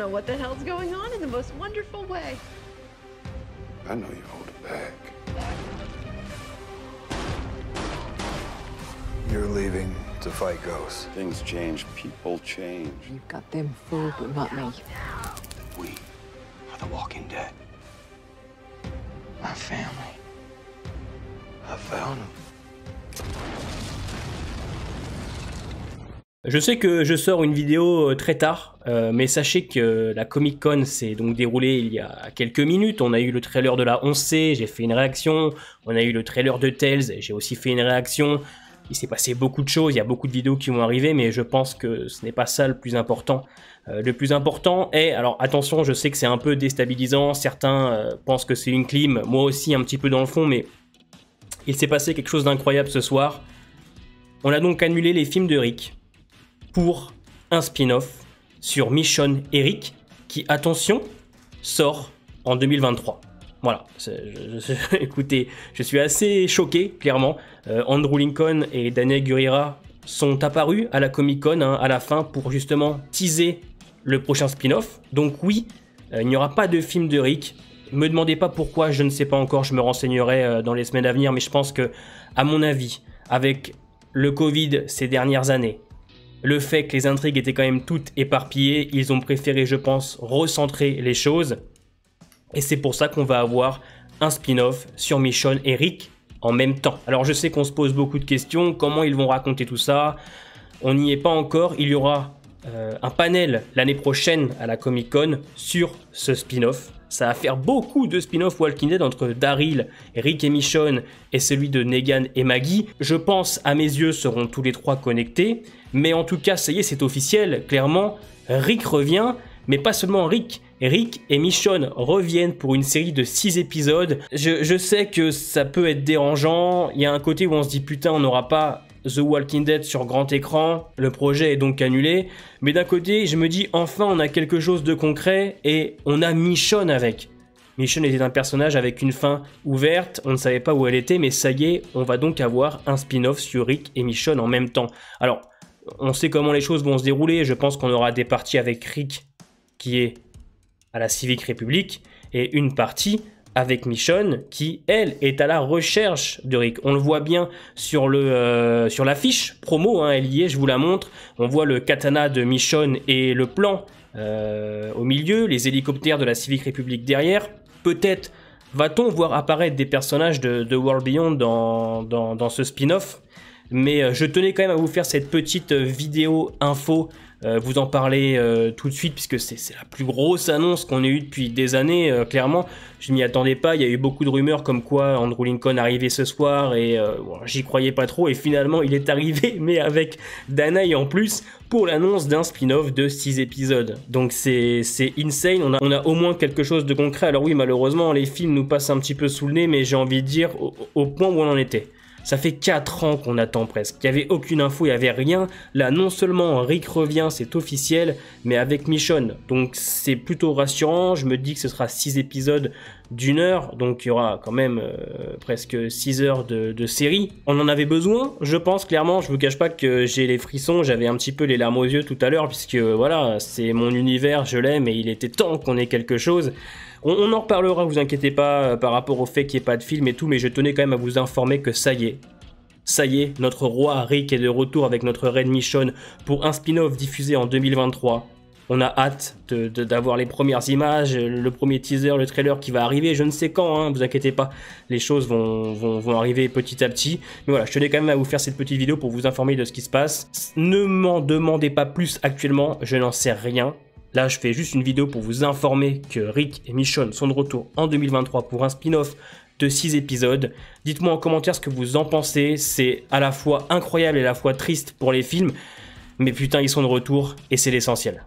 know what the hell's going on in the most wonderful way. I know you hold it back. You're leaving to fight ghosts. Things change, people change. You've got them fooled, but not me. We are the Walking Dead. My family. I found them. Je sais que je sors une vidéo très tard, mais sachez que la Comic Con s'est donc déroulée il y a quelques minutes. On a eu le trailer de la 11C, j'ai fait une réaction. On a eu le trailer de Tales, j'ai aussi fait une réaction. Il s'est passé beaucoup de choses, il y a beaucoup de vidéos qui vont arriver, mais je pense que ce n'est pas ça le plus important. Le plus important est, alors attention, je sais que c'est un peu déstabilisant, certains pensent que c'est une clim, moi aussi un petit peu dans le fond, mais il s'est passé quelque chose d'incroyable ce soir. On a donc annulé les films de Rick pour un spin-off sur Michonne et Rick, qui, attention, sort en 2023. Voilà, écoutez, je suis assez choqué, clairement. Andrew Lincoln et Daniel Gurira sont apparus à la Comic Con à la fin pour justement teaser le prochain spin-off. Donc oui, il n'y aura pas de film de Rick. Ne me demandez pas pourquoi, je ne sais pas encore, je me renseignerai dans les semaines à venir, mais je pense que, à mon avis, avec le Covid ces dernières années, le fait que les intrigues étaient quand même toutes éparpillées, ils ont préféré, je pense, recentrer les choses. Et c'est pour ça qu'on va avoir un spin-off sur Michonne et Rick en même temps. Alors je sais qu'on se pose beaucoup de questions, comment ils vont raconter tout ça? On n'y est pas encore, il y aura un panel l'année prochaine à la Comic Con sur ce spin-off. Ça va faire beaucoup de spin-off Walking Dead entre Daryl, Rick et Michonne et celui de Negan et Maggie. Je pense, à mes yeux, seront tous les trois connectés. Mais en tout cas, ça y est, c'est officiel. Clairement, Rick revient, mais pas seulement Rick. Rick et Michonne reviennent pour une série de 6 épisodes. Je sais que ça peut être dérangeant. Il y a un côté où on se dit putain, on n'aura pas The Walking Dead sur grand écran. Le projet est donc annulé. Mais d'un côté, je me dis enfin, on a quelque chose de concret et on a Michonne avec. Michonne était un personnage avec une fin ouverte. On ne savait pas où elle était, mais ça y est, on va donc avoir un spin-off sur Rick et Michonne en même temps. Alors, on sait comment les choses vont se dérouler. Je pense qu'on aura des parties avec Rick qui est à la Civic Republic et une partie avec Michonne qui, elle, est à la recherche de Rick. On le voit bien sur l'affiche promo, elle y est, je vous la montre. On voit le katana de Michonne et le plan au milieu, les hélicoptères de la Civic Republic derrière. Peut-être va-t-on voir apparaître des personnages de World Beyond dans ce spin-off. Mais je tenais quand même à vous faire cette petite vidéo info, vous en parler tout de suite, puisque c'est la plus grosse annonce qu'on ait eue depuis des années, clairement. Je m'y attendais pas, il y a eu beaucoup de rumeurs comme quoi Andrew Lincoln arrivait ce soir, et bon, j'y croyais pas trop, et finalement il est arrivé, mais avec Danae en plus, pour l'annonce d'un spin-off de 6 épisodes. Donc c'est insane, on a au moins quelque chose de concret. Alors oui, malheureusement, les films nous passent un petit peu sous le nez, mais j'ai envie de dire au point où on en était. Ça fait 4 ans qu'on attend presque. Il n'y avait aucune info, il n'y avait rien. Là, non seulement Rick revient, c'est officiel, mais avec Michonne. Donc c'est plutôt rassurant. Je me dis que ce sera 6 épisodes d'1 heure. Donc il y aura quand même presque 6 heures de série. On en avait besoin, je pense, clairement. Je vous cache pas que j'ai les frissons. J'avais un petit peu les larmes aux yeux tout à l'heure, puisque voilà, c'est mon univers, je l'aime, et il était temps qu'on ait quelque chose. On en reparlera, vous inquiétez pas, par rapport au fait qu'il n'y ait pas de film et tout, mais je tenais quand même à vous informer que ça y est, notre roi Rick est de retour avec notre reine Michonne pour un spin-off diffusé en 2023. On a hâte d'avoir les premières images, le premier teaser, le trailer qui va arriver, je ne sais quand, vous inquiétez pas, les choses vont arriver petit à petit. Mais voilà, je tenais quand même à vous faire cette petite vidéo pour vous informer de ce qui se passe. Ne m'en demandez pas plus actuellement, je n'en sais rien. Là, je fais juste une vidéo pour vous informer que Rick et Michonne sont de retour en 2023 pour un spin-off de 6 épisodes. Dites-moi en commentaire ce que vous en pensez. C'est à la fois incroyable et à la fois triste pour les films. Mais putain, ils sont de retour et c'est l'essentiel.